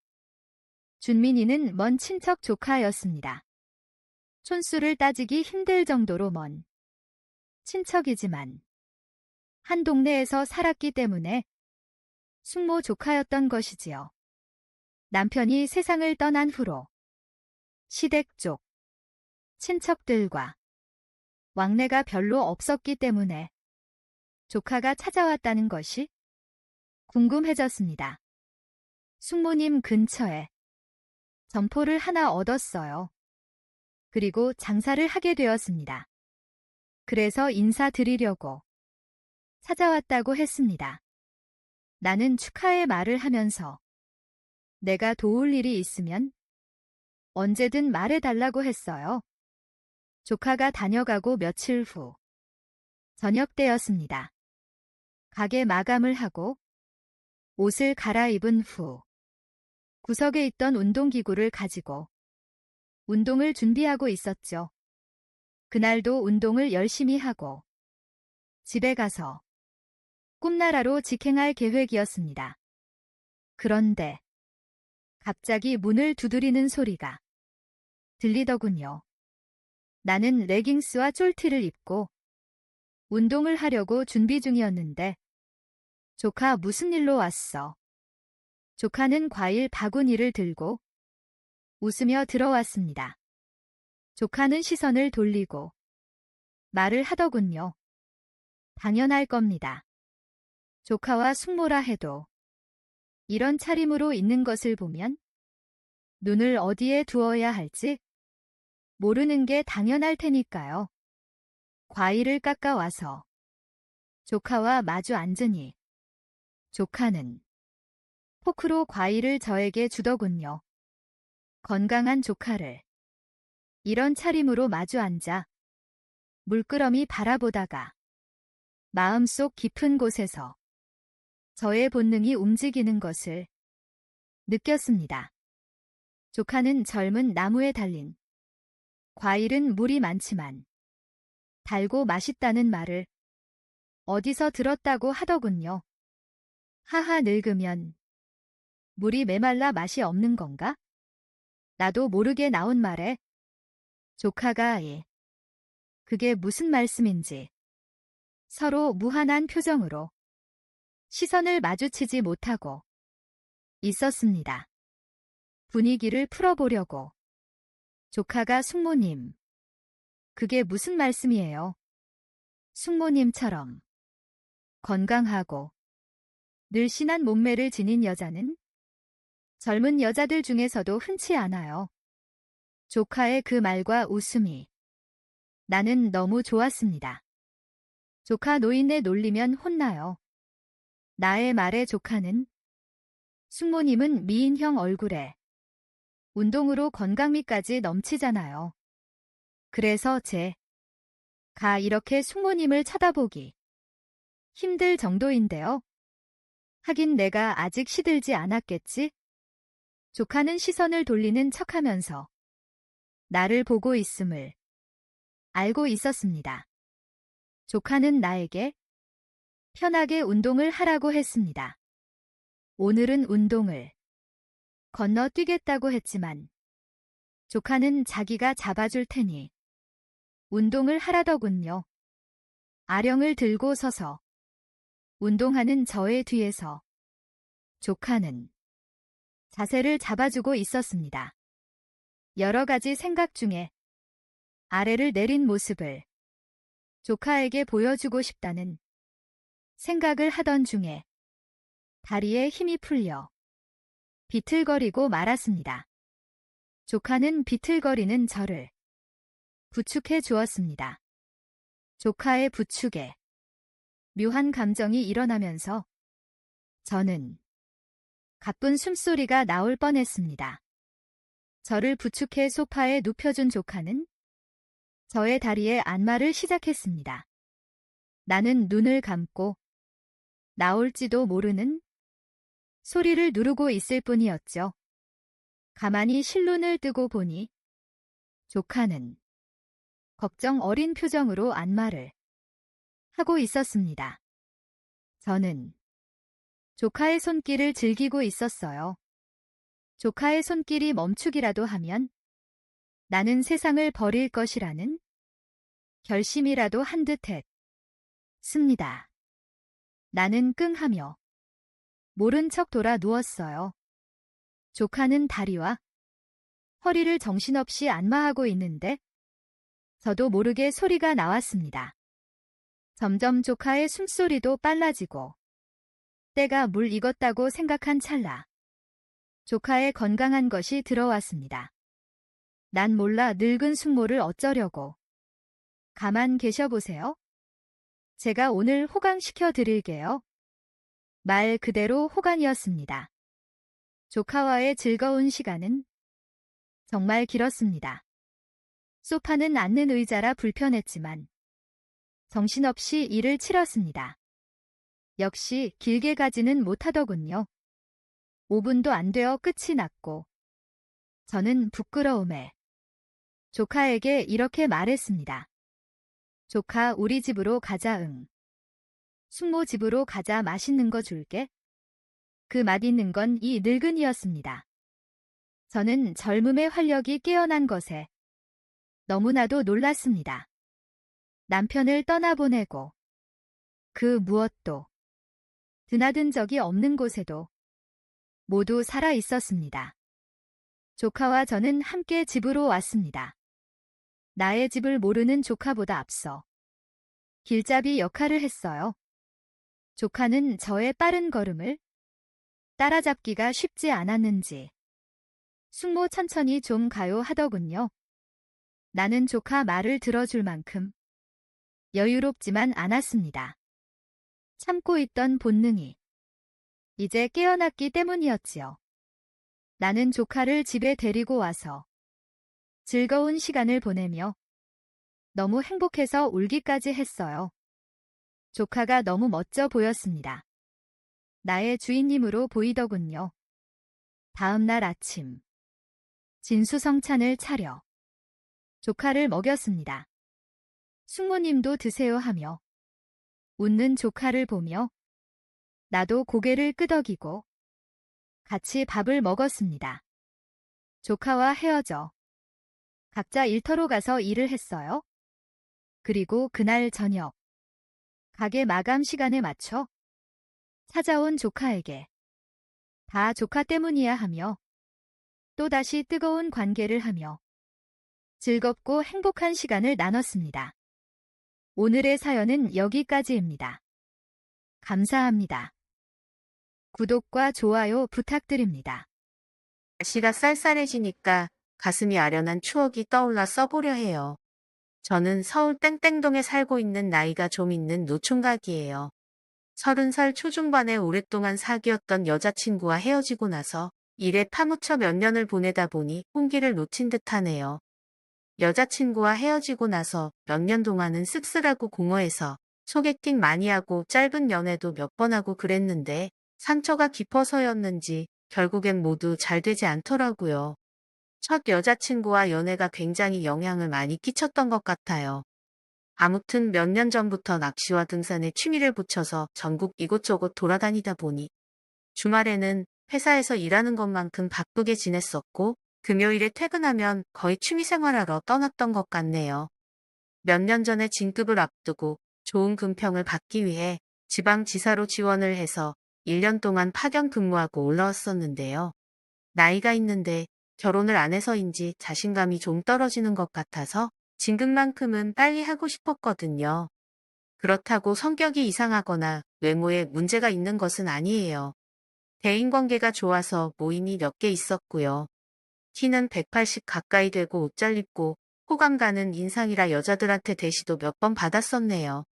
준민이는 먼 친척 조카였습니다. 촌수를 따지기 힘들 정도로 먼 친척이지만 한 동네에서 살았기 때문에 숙모 조카였던 것이지요. 남편이 세상을 떠난 후로 시댁 쪽 친척들과 왕래가 별로 없었기 때문에 조카가 찾아왔다는 것이 궁금해졌습니다. 숙모님 근처에 점포를 하나 얻었어요. 그리고 장사를 하게 되었습니다. 그래서 인사드리려고 찾아왔다고 했습니다. 나는 축하의 말을 하면서 내가 도울 일이 있으면 언제든 말해달라고 했어요. 조카가 다녀가고 며칠 후 저녁 때였습니다. 가게 마감을 하고 옷을 갈아입은 후 구석에 있던 운동기구를 가지고 운동을 준비하고 있었죠. 그날도 운동을 열심히 하고 집에 가서 꿈나라로 직행할 계획이었습니다. 그런데 갑자기 문을 두드리는 소리가 들리더군요. 나는 레깅스와 쫄티를 입고 운동을 하려고 준비 중이었는데 조카 무슨 일로 왔어? 조카는 과일 바구니를 들고 웃으며 들어왔습니다. 조카는 시선을 돌리고 말을 하더군요. 당연할 겁니다. 조카와 숙모라 해도 이런 차림으로 있는 것을 보면 눈을 어디에 두어야 할지 모르는 게 당연할 테니까요. 과일을 깎아와서 조카와 마주 앉으니 조카는 포크로 과일을 저에게 주더군요. 건강한 조카를 이런 차림으로 마주 앉아 물끄러미 바라보다가 마음속 깊은 곳에서 저의 본능이 움직이는 것을 느꼈습니다. 조카는 젊은 나무에 달린 과일은 물이 많지만 달고 맛있다는 말을 어디서 들었다고 하더군요. 하하 늙으면 물이 메말라 맛이 없는 건가? 나도 모르게 나온 말에 조카가 그게 무슨 말씀인지 서로 무한한 표정으로 시선을 마주치지 못하고 있었습니다. 분위기를 풀어보려고 조카가 숙모님, 그게 무슨 말씀이에요? 숙모님처럼 건강하고 늘씬한 몸매를 지닌 여자는 젊은 여자들 중에서도 흔치 않아요. 조카의 그 말과 웃음이 나는 너무 좋았습니다. 조카 노인네 놀리면 혼나요. 나의 말에 조카는 숙모님은 미인형 얼굴에 운동으로 건강미까지 넘치잖아요. 그래서 제가 이렇게 숙모님을 쳐다보기 힘들 정도인데요. 하긴 내가 아직 시들지 않았겠지? 조카는 시선을 돌리는 척하면서 나를 보고 있음을 알고 있었습니다. 조카는 나에게 편하게 운동을 하라고 했습니다. 오늘은 운동을 건너뛰겠다고 했지만 조카는 자기가 잡아줄 테니 운동을 하라더군요. 아령을 들고 서서 운동하는 저의 뒤에서 조카는 자세를 잡아주고 있었습니다. 여러 가지 생각 중에 아래를 내린 모습을 조카에게 보여주고 싶다는 생각을 하던 중에 다리에 힘이 풀려 비틀거리고 말았습니다. 조카는 비틀거리는 저를 부축해 주었습니다. 조카의 부축에 묘한 감정이 일어나면서 저는 가쁜 숨소리가 나올 뻔했습니다. 저를 부축해 소파에 눕혀준 조카는 저의 다리에 안마를 시작했습니다. 나는 눈을 감고 나올지도 모르는 소리를 누르고 있을 뿐이었죠. 가만히 실눈을 뜨고 보니 조카는 걱정 어린 표정으로 안마를 하고 있었습니다. 저는 조카의 손길을 즐기고 있었어요. 조카의 손길이 멈추기라도 하면 나는 세상을 버릴 것이라는 결심이라도 한 듯 했습니다. 나는 끙하며 모른 척 돌아 누웠어요. 조카는 다리와 허리를 정신없이 안마하고 있는데 저도 모르게 소리가 나왔습니다. 점점 조카의 숨소리도 빨라지고 때가 물 익었다고 생각한 찰나 조카의 건강한 것이 들어왔습니다. 난 몰라 늙은 숙모를 어쩌려고. 가만 계셔보세요. 제가 오늘 호강시켜 드릴게요. 말 그대로 호강이었습니다. 조카와의 즐거운 시간은 정말 길었습니다. 소파는 앉는 의자라 불편했지만 정신없이 일을 치렀습니다. 역시 길게 가지는 못하더군요. 5분도 안 되어 끝이 났고 저는 부끄러움에 조카에게 이렇게 말했습니다. 조카, 우리 집으로 가자. 응. 숙모 집으로 가자. 맛있는 거 줄게. 그 맛있는 건 이 늙은이였습니다. 저는 젊음의 활력이 깨어난 것에 너무나도 놀랐습니다. 남편을 떠나보내고 그 무엇도 드나든 적이 없는 곳에도 모두 살아 있었습니다. 조카와 저는 함께 집으로 왔습니다. 나의 집을 모르는 조카보다 앞서 길잡이 역할을 했어요. 조카는 저의 빠른 걸음을 따라잡기가 쉽지 않았는지 숙모 천천히 좀 가요 하더군요. 나는 조카 말을 들어줄 만큼 여유롭지만 않았습니다. 참고 있던 본능이 이제 깨어났기 때문이었지요. 나는 조카를 집에 데리고 와서 즐거운 시간을 보내며 너무 행복해서 울기까지 했어요. 조카가 너무 멋져 보였습니다. 나의 주인님으로 보이더군요. 다음 날 아침 진수성찬을 차려 조카를 먹였습니다. 숙모님도 드세요 하며 웃는 조카를 보며 나도 고개를 끄덕이고 같이 밥을 먹었습니다. 조카와 헤어져 각자 일터로 가서 일을 했어요. 그리고 그날 저녁 가게 마감 시간에 맞춰 찾아온 조카에게 다 조카 때문이야 하며 또다시 뜨거운 관계를 하며 즐겁고 행복한 시간을 나눴습니다. 오늘의 사연은 여기까지입니다. 감사합니다. 구독과 좋아요 부탁드립니다. 날씨가 쌀쌀해지니까 가슴이 아련한 추억이 떠올라 써보려 해요. 저는 서울 땡땡동에 살고 있는 나이가 좀 있는 노총각이에요. 30살 초중반에 오랫동안 사귀었던 여자친구와 헤어지고 나서 일에 파묻혀 몇 년을 보내다 보니 홍기를 놓친 듯하네요. 여자친구와 헤어지고 나서 몇 년 동안은 씁쓸하고 공허해서 소개팅 많이 하고 짧은 연애도 몇 번 하고 그랬는데 상처가 깊어서였는지 결국엔 모두 잘 되지 않더라고요. 첫 여자친구와 연애가 굉장히 영향을 많이 끼쳤던 것 같아요. 아무튼 몇 년 전부터 낚시와 등산에 취미를 붙여서 전국 이곳저곳 돌아다니다 보니 주말에는 회사에서 일하는 것만큼 바쁘게 지냈었고 금요일에 퇴근하면 거의 취미 생활하러 떠났던 것 같네요. 몇 년 전에 진급을 앞두고 좋은 금평을 받기 위해 지방지사로 지원을 해서 1년 동안 파견 근무하고 올라왔었는데요. 나이가 있는데 결혼을 안 해서인지 자신감이 좀 떨어지는 것 같아서 진급만큼은 빨리 하고 싶었거든요. 그렇다고 성격이 이상하거나 외모에 문제가 있는 것은 아니에요. 대인관계가 좋아서 모임이 몇 개 있었고요. 키는 180 가까이 되고 옷 잘 입고 호감 가는 인상이라 여자들한테 대시도 몇 번 받았었네요.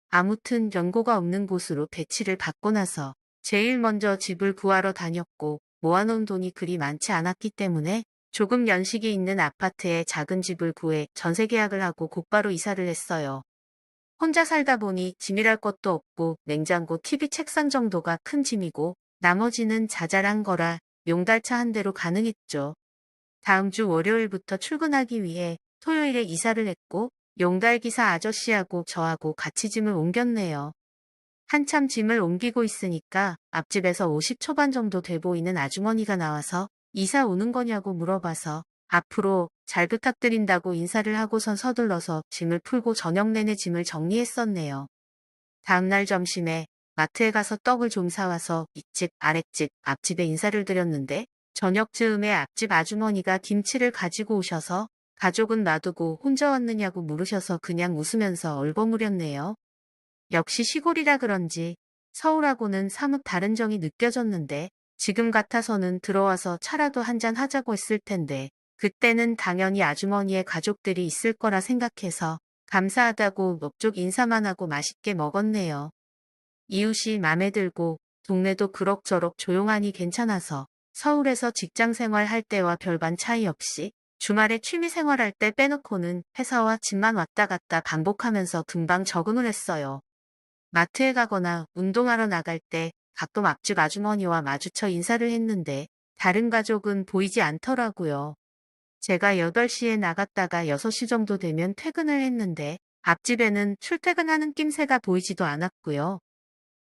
아무튼 연고가 없는 곳으로 배치를 받고 나서 제일 먼저 집을 구하러 다녔고 모아놓은 돈이 그리 많지 않았기 때문에 조금 연식이 있는 아파트에 작은 집을 구해 전세 계약을 하고 곧바로 이사를 했어요. 혼자 살다 보니 짐이랄 것도 없고 냉장고, TV, 책상 정도가 큰 짐이고 나머지는 자잘한 거라 용달차 한 대로 가능했죠. 다음 주 월요일부터 출근하기 위해 토요일에 이사를 했고 용달 기사 아저씨하고 저하고 같이 짐을 옮겼네요. 한참 짐을 옮기고 있으니까 앞집에서 50 초반 정도 돼 보이는 아주머니가 나와서 이사 오는 거냐고 물어봐서 앞으로 잘 부탁드린다고 인사를 하고선 서둘러서 짐을 풀고 저녁 내내 짐을 정리했었네요. 다음날 점심에 마트에 가서 떡을 좀 사와서 윗집, 아랫집, 앞집에 인사를 드렸는데 저녁 즈음에 앞집 아주머니가 김치를 가지고 오셔서 가족은 놔두고 혼자 왔느냐고 물으셔서 그냥 웃으면서 얼버무렸네요. 역시 시골이라 그런지 서울하고는 사뭇 다른 정이 느껴졌는데 지금 같아서는 들어와서 차라도 한잔 하자고 했을 텐데 그때는 당연히 아주머니의 가족들이 있을 거라 생각해서 감사하다고 넋쪽 인사만 하고 맛있게 먹었네요. 이웃이 맘에 들고 동네도 그럭저럭 조용하니 괜찮아서 서울에서 직장 생활할 때와 별반 차이 없이 주말에 취미 생활할 때 빼놓고는 회사와 집만 왔다 갔다 반복하면서 금방 적응을 했어요. 마트에 가거나 운동하러 나갈 때 가끔 앞집 아주머니와 마주쳐 인사를 했는데 다른 가족은 보이지 않더라고요. 제가 8시에 나갔다가 6시 정도 되면 퇴근을 했는데 앞집에는 출퇴근하는 낌새가 보이지도 않았고요.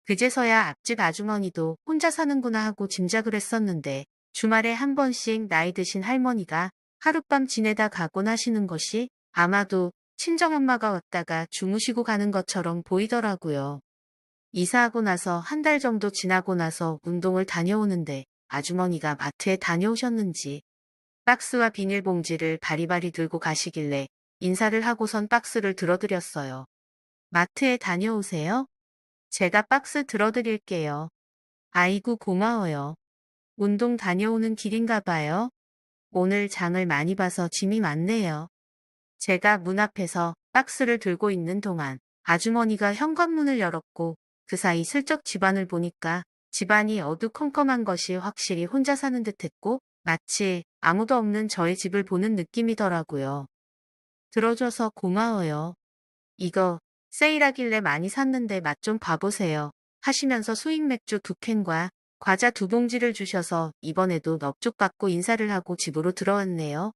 그제서야 앞집 아주머니도 혼자 사는구나 하고 짐작을 했었는데 주말에 한 번씩 나이 드신 할머니가 하룻밤 지내다 가곤 하시는 것이 아마도 친정엄마가 왔다가 주무시고 가는 것처럼 보이더라고요. 이사하고 나서 한 달 정도 지나고 나서 운동을 다녀오는데 아주머니가 마트에 다녀오셨는지 박스와 비닐봉지를 바리바리 들고 가시길래 인사를 하고선 박스를 들어드렸어요. 마트에 다녀오세요? 제가 박스 들어드릴게요. 아이고 고마워요. 운동 다녀오는 길인가 봐요. 오늘 장을 많이 봐서 짐이 많네요. 제가 문 앞에서 박스를 들고 있는 동안 아주머니가 현관문을 열었고 그 사이 슬쩍 집안을 보니까 집안이 어두컴컴한 것이 확실히 혼자 사는 듯했고 마치 아무도 없는 저의 집을 보는 느낌이더라고요. 들어줘서 고마워요. 이거 세일하길래 많이 샀는데 맛 좀 봐보세요. 하시면서 수익 맥주 2캔과 과자 2봉지를 주셔서 이번에도 넙죽 받고 인사를 하고 집으로 들어왔네요.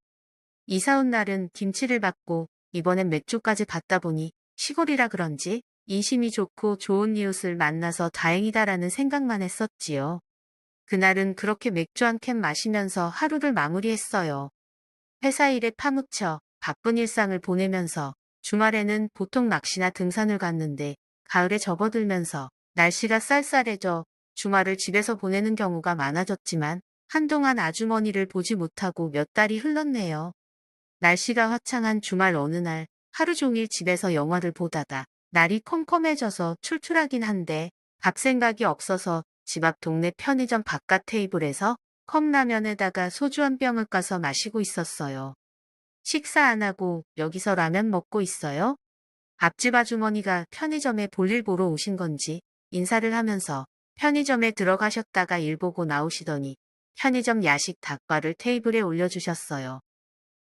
이사 온 날은 김치를 받고 이번엔 맥주까지 받다 보니 시골이라 그런지 인심이 좋고 좋은 이웃을 만나서 다행이다라는 생각만 했었지요. 그날은 그렇게 맥주 한 캔 마시면서 하루를 마무리했어요. 회사 일에 파묻혀 바쁜 일상을 보내면서 주말에는 보통 낚시나 등산을 갔는데 가을에 접어들면서 날씨가 쌀쌀해져 주말을 집에서 보내는 경우가 많아졌지만 한동안 아주머니를 보지 못하고 몇 달이 흘렀네요. 날씨가 화창한 주말 어느 날 하루 종일 집에서 영화를 보다가 날이 컴컴해져서 출출하긴 한데 밥 생각이 없어서 집 앞 동네 편의점 바깥 테이블에서 컵라면에다가 소주 한 병을 까서 마시고 있었어요. 식사 안 하고 여기서 라면 먹고 있어요? 앞집 아주머니가 편의점에 볼일 보러 오신 건지 인사를 하면서 편의점에 들어가셨다가 일 보고 나오시더니 편의점 야식 닭발을 테이블에 올려주셨어요.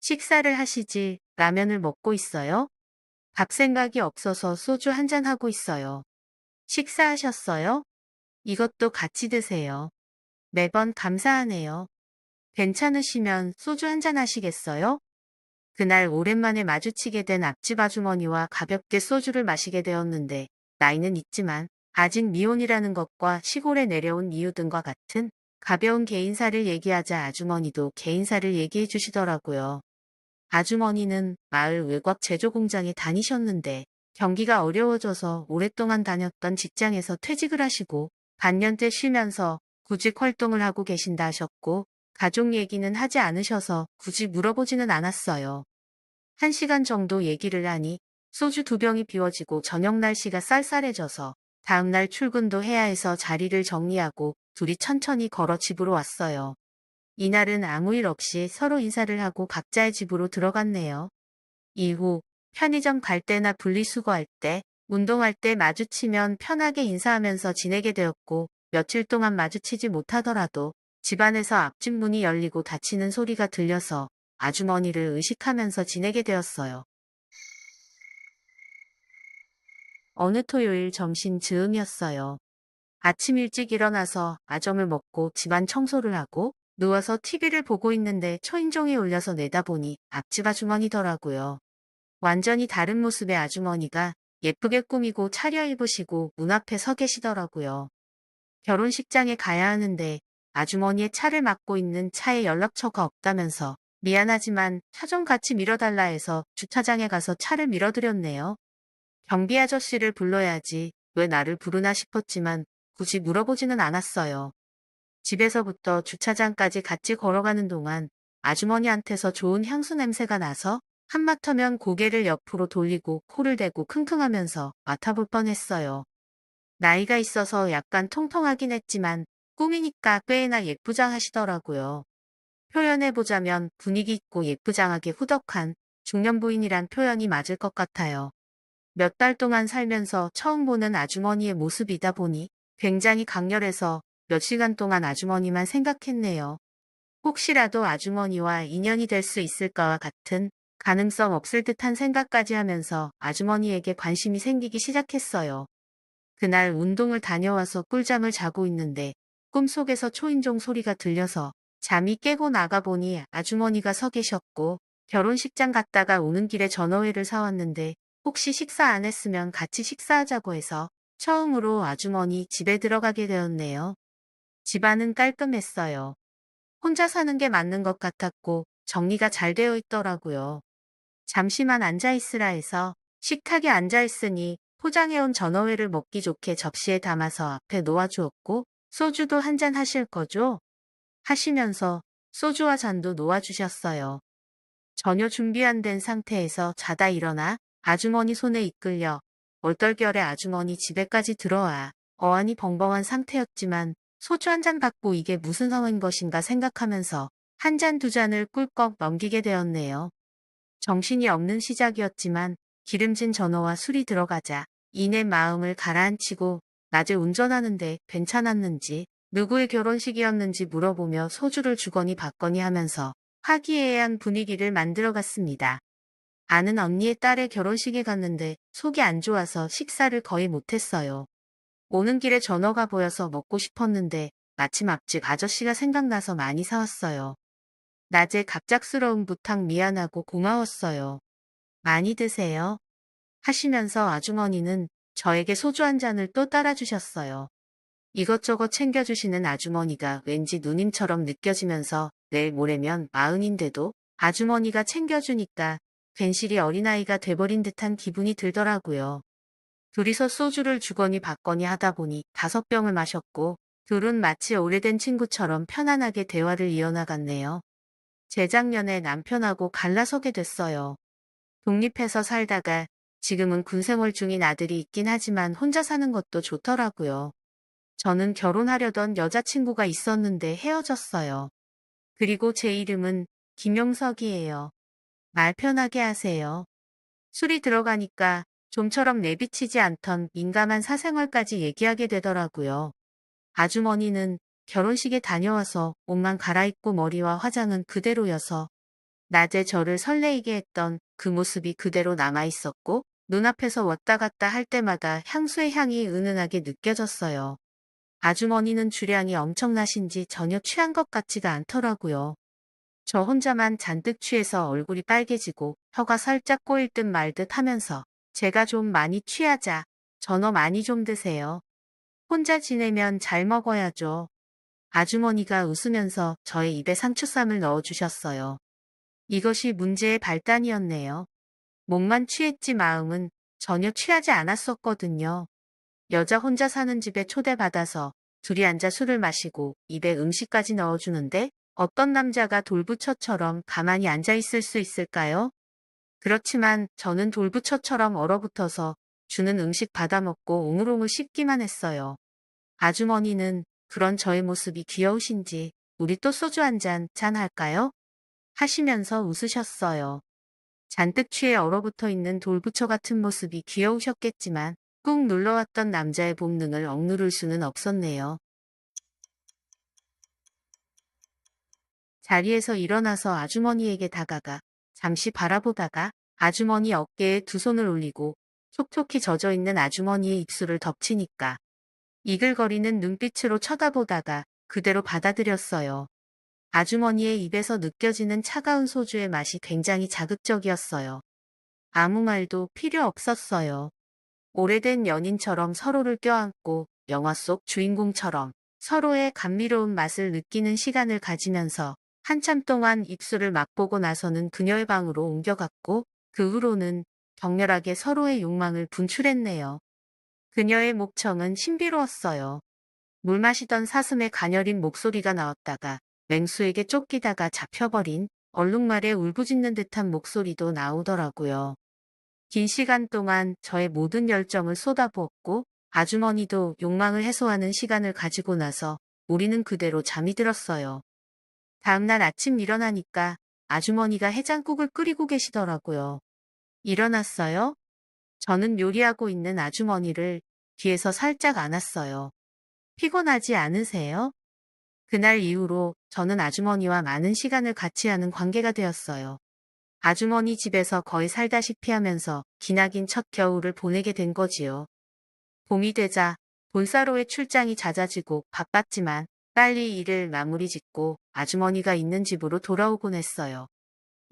식사를 하시지 라면을 먹고 있어요? 밥 생각이 없어서 소주 한 잔 하고 있어요. 식사하셨어요? 이것도 같이 드세요. 매번 감사하네요. 괜찮으시면 소주 한 잔 하시겠어요? 그날 오랜만에 마주치게 된 앞집 아주머니와 가볍게 소주를 마시게 되었는데 나이는 있지만 아직 미혼이라는 것과 시골에 내려온 이유 등과 같은 가벼운 개인사를 얘기하자 아주머니도 개인사를 얘기해 주시더라고요. 아주머니는 마을 외곽 제조 공장에 다니셨는데 경기가 어려워져서 오랫동안 다녔던 직장에서 퇴직을 하시고 반년째 쉬면서 구직 활동을 하고 계신다 하셨고 가족 얘기는 하지 않으셔서 굳이 물어보지는 않았어요. 1시간 정도 얘기를 하니 소주 2병이 비워지고 저녁 날씨가 쌀쌀해져서 다음날 출근도 해야 해서 자리를 정리하고 둘이 천천히 걸어 집으로 왔어요. 이날은 아무 일 없이 서로 인사를 하고 각자의 집으로 들어갔네요. 이후 편의점 갈 때나 분리수거할 때, 운동할 때 마주치면 편하게 인사하면서 지내게 되었고 며칠 동안 마주치지 못하더라도 집안에서 앞집 문이 열리고 닫히는 소리가 들려서 아주머니를 의식하면서 지내게 되었어요. 어느 토요일 점심 즈음이었어요. 아침 일찍 일어나서 아점을 먹고 집안 청소를 하고 누워서 TV를 보고 있는데 초인종이 울려서 내다보니 앞집 아주머니더라고요. 완전히 다른 모습의 아주머니가 예쁘게 꾸미고 차려입으시고 문 앞에 서 계시더라고요. 결혼식장에 가야 하는데 아주머니의 차를 맡고 있는 차에 연락처가 없다면서 미안하지만 차 좀 같이 밀어달라 해서 주차장에 가서 차를 밀어드렸네요. 경비 아저씨를 불러야지 왜 나를 부르나 싶었지만 굳이 물어보지는 않았어요. 집에서부터 주차장까지 같이 걸어가는 동안 아주머니한테서 좋은 향수 냄새가 나서 한마터면 고개를 옆으로 돌리고 코를 대고 킁킁하면서 맡아볼 뻔했어요. 나이가 있어서 약간 통통하긴 했지만 꿈이니까 꽤나 예쁘장하시더라고요. 표현해보자면 분위기 있고 예쁘장하게 후덕한 중년 부인이란 표현이 맞을 것 같아요. 몇 달 동안 살면서 처음 보는 아주머니의 모습이다 보니 굉장히 강렬해서 몇 시간 동안 아주머니만 생각했네요. 혹시라도 아주머니와 인연이 될 수 있을까와 같은 가능성 없을 듯한 생각까지 하면서 아주머니에게 관심이 생기기 시작했어요. 그날 운동을 다녀와서 꿀잠을 자고 있는데 꿈속에서 초인종 소리가 들려서 잠이 깨고 나가보니 아주머니가 서 계셨고 결혼식장 갔다가 오는 길에 전어회를 사왔는데 혹시 식사 안 했으면 같이 식사하자고 해서 처음으로 아주머니 집에 들어가게 되었네요. 집안은 깔끔했어요. 혼자 사는 게 맞는 것 같았고 정리가 잘 되어 있더라고요. 잠시만 앉아있으라 해서 식탁에 앉아있으니 포장해온 전어회를 먹기 좋게 접시에 담아서 앞에 놓아주었고 소주도 한 잔 하실 거죠? 하시면서 소주와 잔도 놓아주셨어요. 전혀 준비 안 된 상태에서 자다 일어나 아주머니 손에 이끌려 얼떨결에 아주머니 집에까지 들어와 어안이 벙벙한 상태였지만 소주 한 잔 받고 이게 무슨 상황인 것인가 생각하면서 한 잔 두 잔을 꿀꺽 넘기게 되었네요. 정신이 없는 시작이었지만 기름진 전어와 술이 들어가자 이내 마음을 가라앉히고 낮에 운전하는데 괜찮았는지 누구의 결혼식이었는지 물어보며 소주를 주거니 받거니 하면서 화기애애한 분위기를 만들어갔습니다. 아는 언니의 딸의 결혼식에 갔는데 속이 안 좋아서 식사를 거의 못했어요. 오는 길에 전어가 보여서 먹고 싶었는데 마침 앞집 아저씨가 생각나서 많이 사왔어요. 낮에 갑작스러운 부탁 미안하고 고마웠어요. 많이 드세요. 하시면서 아주머니는 저에게 소주 한 잔을 또 따라주셨어요. 이것저것 챙겨주시는 아주머니가 왠지 누님처럼 느껴지면서 내일 모레면 40인데도 아주머니가 챙겨주니까 괜시리 어린아이가 돼버린 듯한 기분이 들더라고요. 둘이서 소주를 주거니 받거니 하다 보니 5병을 마셨고 둘은 마치 오래된 친구처럼 편안하게 대화를 이어나갔네요. 재작년에 남편하고 갈라서게 됐어요. 독립해서 살다가 지금은 군생활 중인 아들이 있긴 하지만 혼자 사는 것도 좋더라고요. 저는 결혼하려던 여자친구가 있었는데 헤어졌어요. 그리고 제 이름은 김용석이에요. 말 편하게 하세요. 술이 들어가니까 좀처럼 내비치지 않던 민감한 사생활까지 얘기하게 되더라고요. 아주머니는 결혼식에 다녀와서 옷만 갈아입고 머리와 화장은 그대로여서 낮에 저를 설레이게 했던 그 모습이 그대로 남아있었고 눈앞에서 왔다 갔다 할 때마다 향수의 향이 은은하게 느껴졌어요. 아주머니는 주량이 엄청나신지 전혀 취한 것 같지가 않더라고요. 저 혼자만 잔뜩 취해서 얼굴이 빨개지고 혀가 살짝 꼬일 듯 말 듯 하면서 제가 좀 많이 취하자. 전어 많이 좀 드세요. 혼자 지내면 잘 먹어야죠. 아주머니가 웃으면서 저의 입에 상추쌈을 넣어주셨어요. 이것이 문제의 발단이었네요. 몸만 취했지 마음은 전혀 취하지 않았었거든요. 여자 혼자 사는 집에 초대받아서 둘이 앉아 술을 마시고 입에 음식까지 넣어주는데 어떤 남자가 돌부처처럼 가만히 앉아 있을 수 있을까요? 그렇지만 저는 돌부처처럼 얼어붙어서 주는 음식 받아먹고 옹을옹을 씹기만 했어요. 아주머니는 그런 저의 모습이 귀여우신지 우리 또 소주 한 잔 할까요? 하시면서 웃으셨어요. 잔뜩 취해 얼어붙어 있는 돌부처 같은 모습이 귀여우셨겠지만 꾹 눌러왔던 남자의 본능을 억누를 수는 없었네요. 자리에서 일어나서 아주머니에게 다가가 잠시 바라보다가 아주머니 어깨에 두 손을 올리고 촉촉히 젖어있는 아주머니의 입술을 덮치니까 이글거리는 눈빛으로 쳐다보다가 그대로 받아들였어요. 아주머니의 입에서 느껴지는 차가운 소주의 맛이 굉장히 자극적이었어요. 아무 말도 필요 없었어요. 오래된 연인처럼 서로를 껴안고 영화 속 주인공처럼 서로의 감미로운 맛을 느끼는 시간을 가지면서 한참 동안 입술을 맛보고 나서는 그녀의 방으로 옮겨갔고 그 후로는 격렬하게 서로의 욕망을 분출했네요. 그녀의 목청은 신비로웠어요. 물 마시던 사슴의 가녀린 목소리가 나왔다가 맹수에게 쫓기다가 잡혀버린 얼룩말에 울부짖는 듯한 목소리도 나오더라고요. 긴 시간 동안 저의 모든 열정을 쏟아부었고 아주머니도 욕망을 해소하는 시간을 가지고 나서 우리는 그대로 잠이 들었어요. 다음날 아침 일어나니까 아주머니가 해장국을 끓이고 계시더라고요. 일어났어요? 저는 요리하고 있는 아주머니를 뒤에서 살짝 안았어요. 피곤하지 않으세요? 그날 이후로 저는 아주머니와 많은 시간을 같이 하는 관계가 되었어요. 아주머니 집에서 거의 살다시피 하면서 기나긴 첫 겨울을 보내게 된 거지요. 봄이 되자 본사로의 출장이 잦아지고 바빴지만 빨리 일을 마무리 짓고 아주머니가 있는 집으로 돌아오곤 했어요.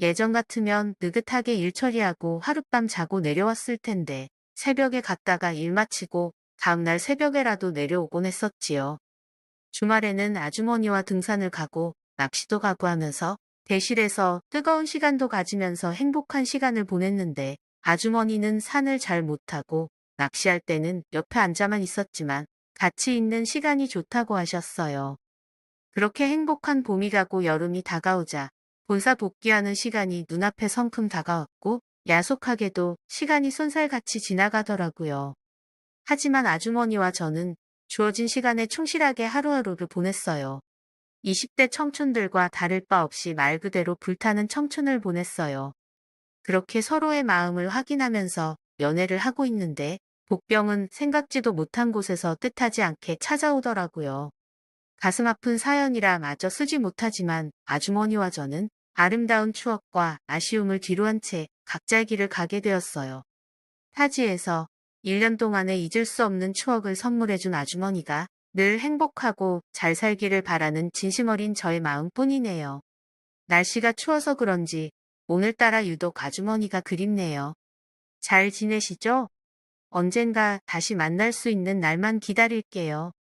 예전 같으면 느긋하게 일 처리하고 하룻밤 자고 내려왔을 텐데 새벽에 갔다가 일 마치고 다음날 새벽에라도 내려오곤 했었지요. 주말에는 아주머니와 등산을 가고 낚시도 가고 하면서 대실에서 뜨거운 시간도 가지면서 행복한 시간을 보냈는데 아주머니는 산을 잘 못하고 낚시할 때는 옆에 앉아만 있었지만 같이 있는 시간이 좋다고 하셨어요. 그렇게 행복한 봄이 가고 여름이 다가오자 본사 복귀하는 시간이 눈앞에 성큼 다가왔고 야속하게도 시간이 쏜살같이 지나가더라고요. 하지만 아주머니와 저는 주어진 시간에 충실하게 하루하루를 보냈어요. 20대 청춘들과 다를 바 없이 말 그대로 불타는 청춘을 보냈어요. 그렇게 서로의 마음을 확인하면서 연애를 하고 있는데 복병은 생각지도 못한 곳에서 뜻하지 않게 찾아오더라고요. 가슴 아픈 사연이라 마저 쓰지 못하지만 아주머니와 저는 아름다운 추억과 아쉬움을 뒤로한 채 각자의 길을 가게 되었어요. 타지에서 1년 동안에 잊을 수 없는 추억을 선물해준 아주머니가 늘 행복하고 잘 살기를 바라는 진심 어린 저의 마음뿐이네요. 날씨가 추워서 그런지 오늘따라 유독 아주머니가 그립네요. 잘 지내시죠? 언젠가 다시 만날 수 있는 날만 기다릴게요.